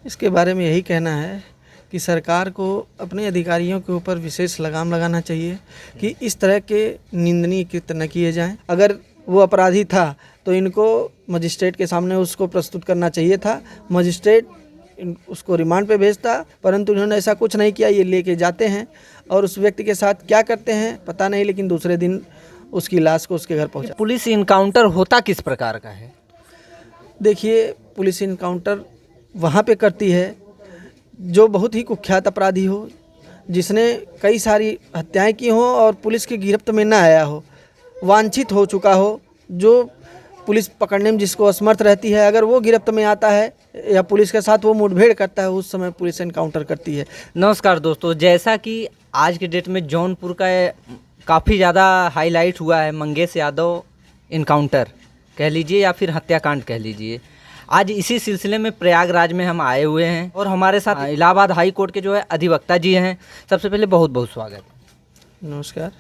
इसके बारे में यही कहना है कि सरकार को अपने अधिकारियों के ऊपर विशेष लगाम लगाना चाहिए कि इस तरह के निंदनीय कृत्य न किए जाएं। अगर वो अपराधी था तो इनको मजिस्ट्रेट के सामने उसको प्रस्तुत करना चाहिए था, मजिस्ट्रेट उसको रिमांड पे भेजता, परंतु इन्होंने ऐसा कुछ नहीं किया। ये लेके जाते हैं और उस व्यक्ति के साथ क्या करते हैं पता नहीं, लेकिन दूसरे दिन उसकी लाश को उसके घर पहुंचा। पुलिस इनकाउंटर होता किस प्रकार का है? देखिए, पुलिस इनकाउंटर वहाँ पे करती है जो बहुत ही कुख्यात अपराधी हो, जिसने कई सारी हत्याएं की हों और पुलिस की गिरफ्त में ना आया हो, वांछित हो चुका हो, जो पुलिस पकड़ने में जिसको असमर्थ रहती है, अगर वो गिरफ्त में आता है या पुलिस के साथ वो मुठभेड़ करता है, उस समय पुलिस इनकाउंटर करती है। नमस्कार दोस्तों, जैसा कि आज के डेट में जौनपुर का काफ़ी ज़्यादा हाईलाइट हुआ है मंगेश यादव इनकाउंटर कह लीजिए या फिर हत्याकांड कह लीजिए, आज इसी सिलसिले में प्रयागराज में हम आए हुए हैं और हमारे साथ इलाहाबाद हाई कोर्ट के जो है अधिवक्ता जी हैं। सबसे पहले बहुत बहुत स्वागत। नमस्कार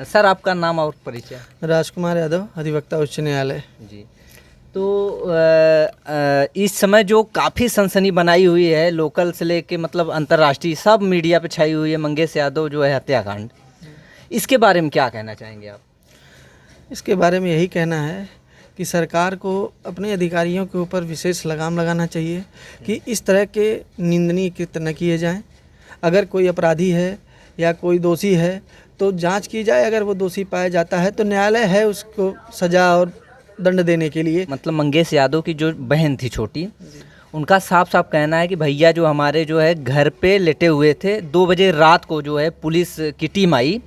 सर, आपका नाम और परिचय? राजकुमार यादव, अधिवक्ता उच्च न्यायालय जी। तो इस समय जो काफ़ी सनसनी बनाई हुई है, लोकल से लेके मतलब अंतर्राष्ट्रीय सब मीडिया पे छाई हुई है मंगेश यादव जो है हत्याकांड, इसके बारे में क्या कहना चाहेंगे आप? इसके बारे में यही कहना है कि सरकार को अपने अधिकारियों के ऊपर विशेष लगाम लगाना चाहिए कि इस तरह के निंदनीय कृत्य न किए जाएं। अगर कोई अपराधी है या कोई दोषी है तो जांच की जाए, अगर वो दोषी पाया जाता है तो न्यायालय है उसको सज़ा और दंड देने के लिए। मतलब मंगेश यादव की जो बहन थी छोटी, उनका साफ साफ कहना है कि भैया जो हमारे जो है घर पे लेटे हुए थे, 2 बजे रात को जो है पुलिस की टीम आई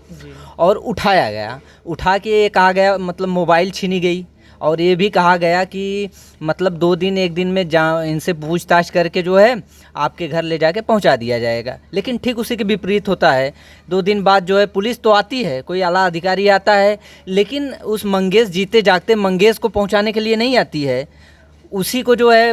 और उठाया गया। उठा के ये कहा गया मतलब मोबाइल छीनी गई और ये भी कहा गया कि मतलब 2 दिन 1 दिन में इनसे पूछताछ करके जो है आपके घर ले जाके पहुंचा दिया जाएगा। लेकिन ठीक उसी के विपरीत होता है। 2 दिन बाद जो है पुलिस तो आती है, कोई आला अधिकारी आता है, लेकिन उस मंगेश जीते जागते मंगेश को पहुंचाने के लिए नहीं आती है, उसी को जो है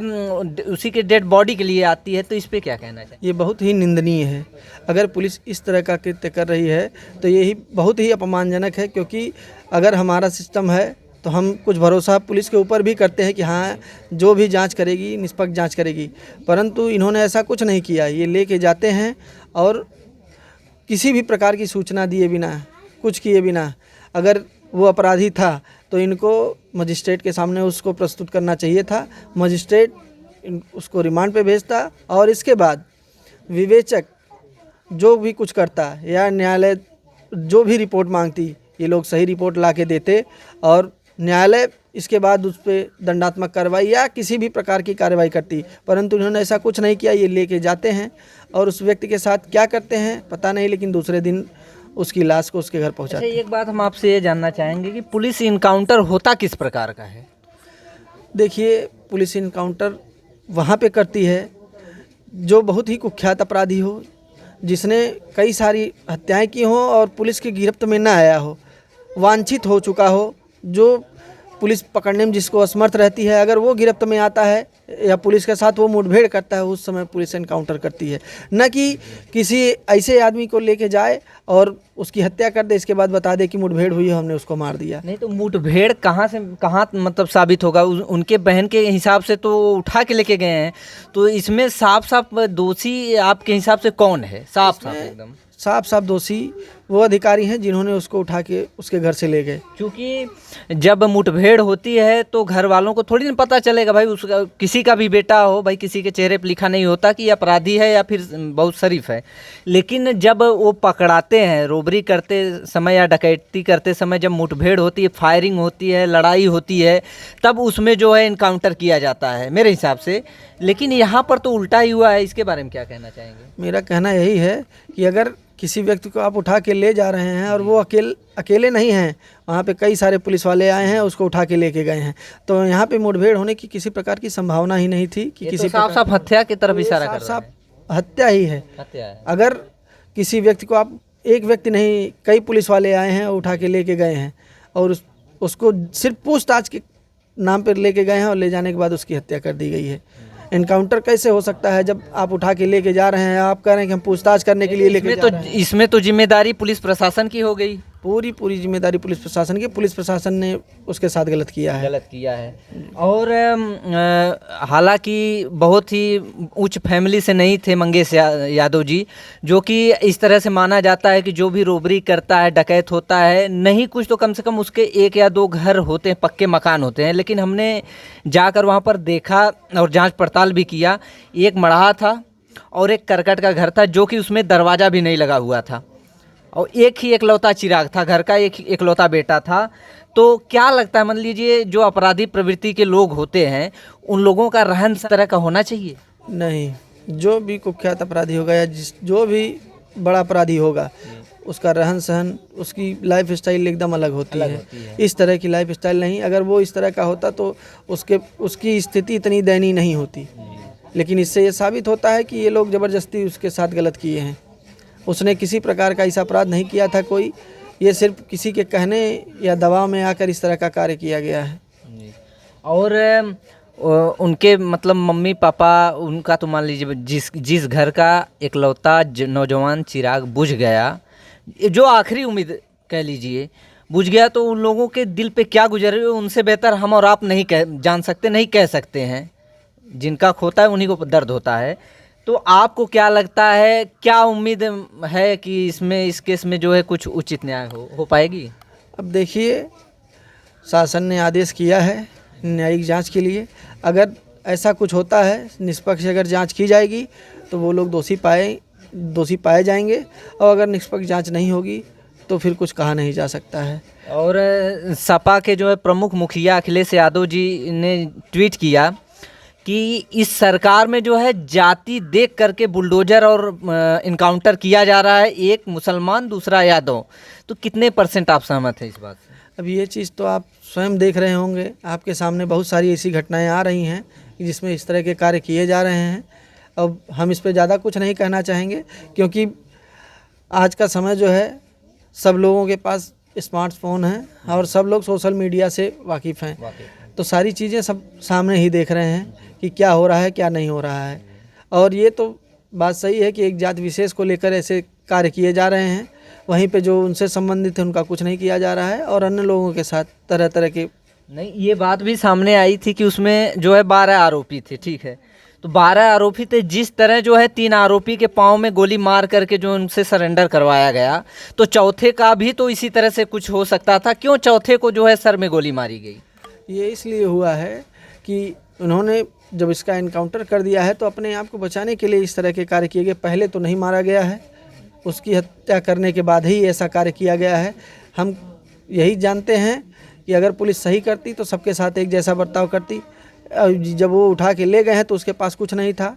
उसी के डेड बॉडी के लिए आती है। तो इस पे क्या कहना चाहिए? ये बहुत ही निंदनीय है। अगर पुलिस इस तरह का कृत्य कर रही है तो यही बहुत ही अपमानजनक है, क्योंकि अगर हमारा सिस्टम है तो हम कुछ भरोसा पुलिस के ऊपर भी करते हैं कि हाँ जो भी जांच करेगी निष्पक्ष जांच करेगी, परंतु इन्होंने ऐसा कुछ नहीं किया। ये लेके जाते हैं और किसी भी प्रकार की सूचना दिए बिना, कुछ किए बिना, अगर वो अपराधी था तो इनको मजिस्ट्रेट के सामने उसको प्रस्तुत करना चाहिए था, मजिस्ट्रेट उसको रिमांड पे भेजता और इसके बाद विवेचक जो भी कुछ करता या न्यायालय जो भी रिपोर्ट मांगती, ये लोग सही रिपोर्ट ला के देते और न्यायालय इसके बाद उस पर दंडात्मक कार्रवाई या किसी भी प्रकार की कार्रवाई करती, परंतु इन्होंने ऐसा कुछ नहीं किया। ये लेके जाते हैं और उस व्यक्ति के साथ क्या करते हैं पता नहीं, लेकिन दूसरे दिन उसकी लाश को उसके घर पहुंचाते हैं। एक बात हम आपसे ये जानना चाहेंगे कि पुलिस इनकाउंटर होता किस प्रकार का है? देखिए, पुलिस इनकाउंटर वहाँ पे करती है जो बहुत ही कुख्यात अपराधी हो, जिसने कई सारी हत्याएं की हों और पुलिस की गिरफ्त में ना आया हो, वांछित हो चुका हो, जो पुलिस पकड़ने में जिसको असमर्थ रहती है, अगर वो गिरफ्त में आता है या पुलिस के साथ वो मुठभेड़ करता है, उस समय पुलिस इनकाउंटर करती है। न कि किसी ऐसे आदमी को लेके जाए और उसकी हत्या कर दे, इसके बाद बता दे कि मुठभेड़ हुई है, हमने उसको मार दिया। नहीं तो मुठभेड़ कहाँ से कहाँ मतलब साबित होगा? उनके बहन के हिसाब से तो उठा के लेके गए हैं, तो इसमें साफ साफ दोषी आपके हिसाब से कौन है? साफ साफ एकदम साफ साफ दोषी वो अधिकारी हैं जिन्होंने उसको उठा के उसके घर से ले गए। क्योंकि जब मुठभेड़ होती है तो घर वालों को थोड़ी ना पता चलेगा भाई, उसका किसी का भी बेटा हो भाई, किसी के चेहरे पर लिखा नहीं होता कि अपराधी है या फिर बहुत शरीफ है। लेकिन जब वो पकड़ाते हैं रोबरी करते समय या डकैती करते समय, जब मुठभेड़ होती है, फायरिंग होती है, लड़ाई होती है, तब उसमें जो है इनकाउंटर किया जाता है मेरे हिसाब से। लेकिन यहाँ पर तो उल्टा ही हुआ है, इसके बारे में क्या कहना चाहेंगे? मेरा कहना यही है कि अगर किसी व्यक्ति को आप उठा के ले जा रहे हैं और वो अकेले नहीं हैं, वहाँ पे कई सारे पुलिस वाले आए हैं, उसको उठा के लेके गए हैं, तो यहाँ पे मुठभेड़ होने की किसी प्रकार की संभावना ही नहीं थी कि किसी साफ साफ हत्या की तरफ इशारा कर रहा है। हत्या ही है। हत्या है। अगर किसी व्यक्ति को आप, एक व्यक्ति नहीं कई पुलिस वाले आए हैं उठा के लेके गए हैं और उसको सिर्फ पूछताछ के नाम पर लेके गए हैं और ले जाने के बाद उसकी हत्या कर दी गई है। इनकाउंटर कैसे हो सकता है जब आप उठा के लेके जा रहे हैं? आप कह रहे हैं कि हम पूछताछ करने के लिए लेके जा रहे हैं। इसमें तो जिम्मेदारी पुलिस प्रशासन की हो गई। पूरी जिम्मेदारी पुलिस प्रशासन की। पुलिस प्रशासन ने उसके साथ गलत किया है। और हालांकि बहुत ही उच्च फैमिली से नहीं थे मंगेश यादव जी, जो कि इस तरह से माना जाता है कि जो भी रोबरी करता है, डकैत होता है, नहीं कुछ तो कम से कम उसके 1 या 2 घर होते हैं, पक्के मकान होते हैं। लेकिन हमने जाकर वहाँ पर देखा और जांच पड़ताल भी किया। एक मढ़ा था और एक करकट का घर था, जो कि उसमें दरवाज़ा भी नहीं लगा हुआ था, और एक ही एकलौता चिराग था, घर का एक एकलौता बेटा था। तो क्या लगता है, मान लीजिए जो अपराधी प्रवृत्ति के लोग होते हैं, उन लोगों का रहन इस तरह का होना चाहिए? नहीं, जो भी कुख्यात अपराधी होगा या जो भी बड़ा अपराधी होगा, उसका रहन सहन, उसकी लाइफ स्टाइल एकदम अलग होती है। इस तरह की लाइफ स्टाइल नहीं। अगर वो इस तरह का होता तो उसकी स्थिति इतनी दयनीय नहीं होती। लेकिन इससे ये साबित होता है कि ये लोग ज़बरदस्ती उसके साथ गलत किए हैं। उसने किसी प्रकार का ऐसा अपराध नहीं किया था कोई, ये सिर्फ किसी के कहने या दबाव में आकर इस तरह का कार्य किया गया है। और उनके मतलब मम्मी पापा, उनका तो मान लीजिए जिस घर का एकलौता नौजवान चिराग बुझ गया, जो आखिरी उम्मीद कह लीजिए बुझ गया, तो उन लोगों के दिल पे क्या गुजर रही है, उनसे बेहतर हम और आप नहीं जान सकते, नहीं कह सकते हैं। जिनका खोता है उन्हीं को दर्द होता है। तो आपको क्या लगता है, क्या उम्मीद है कि इस केस में जो है कुछ उचित न्याय हो पाएगी? अब देखिए, शासन ने आदेश किया है न्यायिक जांच के लिए। अगर ऐसा कुछ होता है, निष्पक्ष अगर जांच की जाएगी तो वो लोग दोषी पाए जाएंगे, और अगर निष्पक्ष जांच नहीं होगी तो फिर कुछ कहा नहीं जा सकता है। और सपा के जो है प्रमुख मुखिया अखिलेश यादव जी ने ट्वीट किया कि इस सरकार में जो है जाति देख करके बुलडोजर और इनकाउंटर किया जा रहा है, एक मुसलमान दूसरा यादव। तो कितने % आप सहमत हैं इस बात से? अब ये चीज़ तो आप स्वयं देख रहे होंगे, आपके सामने बहुत सारी ऐसी घटनाएं आ रही हैं जिसमें इस तरह के कार्य किए जा रहे हैं। अब हम इस पे ज़्यादा कुछ नहीं कहना चाहेंगे, क्योंकि आज का समय जो है, सब लोगों के पास स्मार्टफोन है और सब लोग सोशल मीडिया से वाकिफ़ हैं। तो सारी चीज़ें सब सामने ही देख रहे हैं कि क्या हो रहा है, क्या नहीं हो रहा है। और ये तो बात सही है कि एक जात विशेष को लेकर ऐसे कार्य किए जा रहे हैं, वहीं पे जो उनसे संबंधित है उनका कुछ नहीं किया जा रहा है, और अन्य लोगों के साथ तरह तरह के। नहीं, ये बात भी सामने आई थी कि उसमें जो है 12 आरोपी थे, ठीक है, तो 12 आरोपी थे। जिस तरह जो है 3 आरोपी के पाँव में गोली मार करके जो उनसे सरेंडर करवाया गया, तो चौथे का भी तो इसी तरह से कुछ हो सकता था। क्यों चौथे को जो है सर में गोली मारी गई? ये इसलिए हुआ है कि उन्होंने जब इसका इनकाउंटर कर दिया है तो अपने आप को बचाने के लिए इस तरह के कार्य किए गए। पहले तो नहीं मारा गया है, उसकी हत्या करने के बाद ही ऐसा कार्य किया गया है। हम यही जानते हैं कि अगर पुलिस सही करती तो सबके साथ एक जैसा बर्ताव करती। जब वो उठा के ले गए हैं तो उसके पास कुछ नहीं था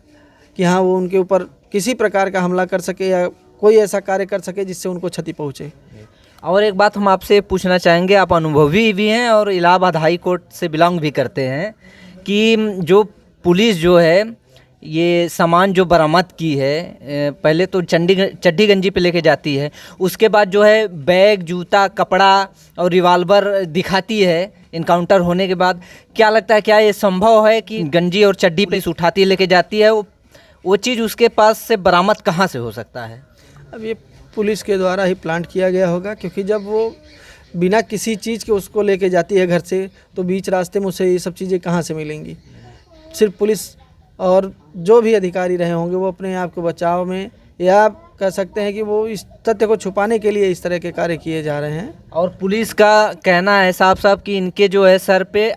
कि हाँ वो उनके ऊपर किसी प्रकार का हमला कर सके या कोई ऐसा कार्य कर सके जिससे उनको क्षति पहुँचे। और एक बात हम आपसे पूछना चाहेंगे, आप अनुभवी भी हैं और इलाहाबाद हाई कोर्ट से बिलोंग भी करते हैं, कि जो पुलिस जो है ये सामान जो बरामद की है, पहले तो चड्डी गंजी पे लेके जाती है, उसके बाद जो है बैग, जूता, कपड़ा और रिवाल्वर दिखाती है इनकाउंटर होने के बाद। क्या लगता है, क्या ये संभव है कि गंजी और चड्डी पे उठाती है, लेके जाती है, वो चीज़ उसके पास से बरामद कहाँ से हो सकता है? अब ये पुलिस के द्वारा ही प्लांट किया गया होगा, क्योंकि जब वो बिना किसी चीज़ के उसको लेके जाती है घर से, तो बीच रास्ते में उसे ये सब चीज़ें कहाँ से मिलेंगी। सिर्फ पुलिस और जो भी अधिकारी रहे होंगे वो अपने आप को बचाव में, या कह सकते हैं कि वो इस तथ्य को छुपाने के लिए इस तरह के कार्य किए जा रहे हैं। और पुलिस का कहना है साफ साफ कि इनके जो है सर पे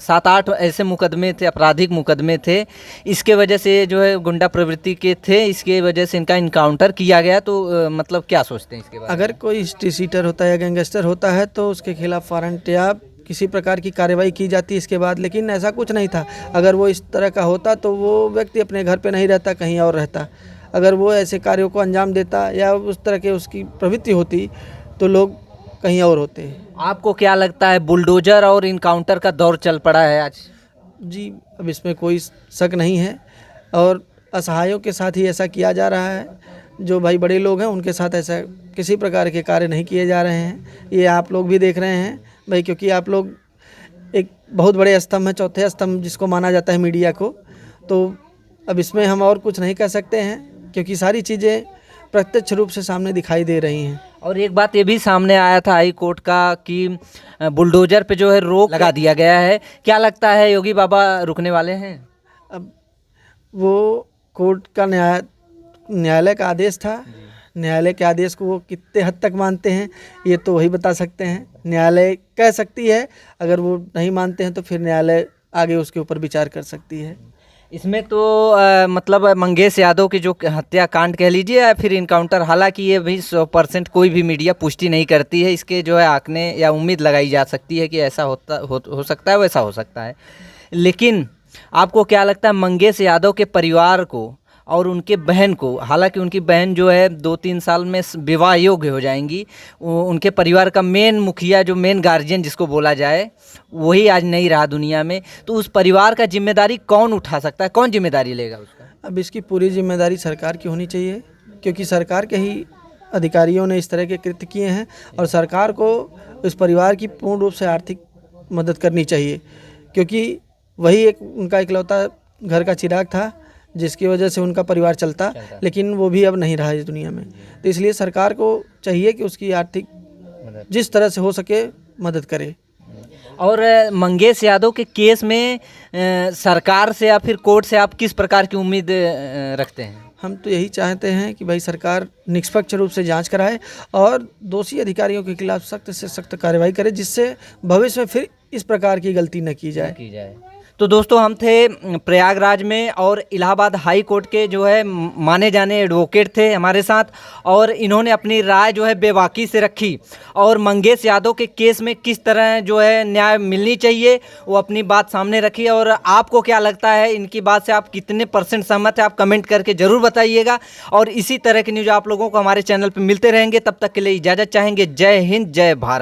7-8 ऐसे मुकदमे थे, आपराधिक मुकदमे थे, इसके वजह से जो है गुंडा प्रवृत्ति के थे, इसके वजह से इनका इनकाउंटर किया गया। तो मतलब क्या सोचते हैं इसके बारे में? अगर कोई हिस्ट्री सीटर होता है या गैंगस्टर होता है तो उसके खिलाफ वारंट या किसी प्रकार की कार्रवाई की जाती है इसके बाद, लेकिन ऐसा कुछ नहीं था। अगर वो इस तरह का होता तो वो व्यक्ति अपने घर पे नहीं रहता, कहीं और रहता। अगर वो ऐसे कार्यों को अंजाम देता या उस तरह के उसकी प्रवृत्ति होती तो लोग कहीं और होते। आपको क्या लगता है, बुलडोजर और इनकाउंटर का दौर चल पड़ा है आज? जी, अब इसमें कोई शक नहीं है, और असहायों के साथ ही ऐसा किया जा रहा है। जो भाई बड़े लोग हैं उनके साथ ऐसा किसी प्रकार के कार्य नहीं किए जा रहे हैं। ये आप लोग भी देख रहे हैं भाई, क्योंकि आप लोग एक बहुत बड़े स्तंभ है, चौथे स्तंभ जिसको माना जाता है मीडिया को। तो अब इसमें हम और कुछ नहीं कह सकते हैं, क्योंकि सारी चीज़ें प्रत्यक्ष रूप से सामने दिखाई दे रही हैं। और एक बात ये भी सामने आया था हाई कोर्ट का कि बुलडोजर पे जो है रोक लगा दिया गया है। क्या लगता है योगी बाबा रुकने वाले हैं? अब वो कोर्ट का न्यायालय का आदेश था। न्यायालय के आदेश को वो कितने हद तक मानते हैं ये तो वही बता सकते हैं। न्यायालय कह सकती है, अगर वो नहीं मानते हैं तो फिर न्यायालय आगे उसके ऊपर विचार कर सकती है। इसमें तो मतलब मंगेश यादव की जो हत्याकांड कह लीजिए या फिर इनकाउंटर, हालांकि ये भी 100% कोई भी मीडिया पुष्टि नहीं करती है, इसके जो है आंकने या उम्मीद लगाई जा सकती है कि ऐसा हो सकता है, वैसा हो सकता है। लेकिन आपको क्या लगता है मंगेश यादव के परिवार को और उनके बहन को, हालांकि उनकी बहन जो है 2-3 साल में विवाह योग्य हो जाएंगी, उनके परिवार का मेन मुखिया जो मेन गार्जियन जिसको बोला जाए वही आज नहीं रहा दुनिया में, तो उस परिवार का जिम्मेदारी कौन उठा सकता है, कौन जिम्मेदारी लेगा उसका? अब इसकी पूरी जिम्मेदारी सरकार की होनी चाहिए, क्योंकि सरकार के ही अधिकारियों ने इस तरह के कृत्य किए हैं और सरकार को उस परिवार की पूर्ण रूप से आर्थिक मदद करनी चाहिए, क्योंकि वही एक उनका इकलौता घर का चिराग था जिसकी वजह से उनका परिवार चलता, लेकिन वो भी अब नहीं रहा इस दुनिया में। तो इसलिए सरकार को चाहिए कि उसकी आर्थिक जिस तरह से हो सके मदद करे। और मंगेश यादव के केस में सरकार से या फिर कोर्ट से आप किस प्रकार की उम्मीद रखते हैं? हम तो यही चाहते हैं कि भाई सरकार निष्पक्ष रूप से जांच कराए और दोषी अधिकारियों के खिलाफ सख्त से सख्त कार्रवाई करे, जिससे भविष्य में फिर इस प्रकार की गलती न की जाए। तो दोस्तों हम थे प्रयागराज में और इलाहाबाद हाई कोर्ट के जो है माने जाने एडवोकेट थे हमारे साथ, और इन्होंने अपनी राय जो है बेबाकी से रखी और मंगेश यादव के केस में किस तरह जो है न्याय मिलनी चाहिए वो अपनी बात सामने रखी। और आपको क्या लगता है इनकी बात से, आप कितने % सहमत हैं, आप कमेंट करके ज़रूर बताइएगा। और इसी तरह की न्यूज़ आप लोगों को हमारे चैनल पर मिलते रहेंगे, तब तक के लिए इजाज़त चाहेंगे। जय हिंद, जय भारत।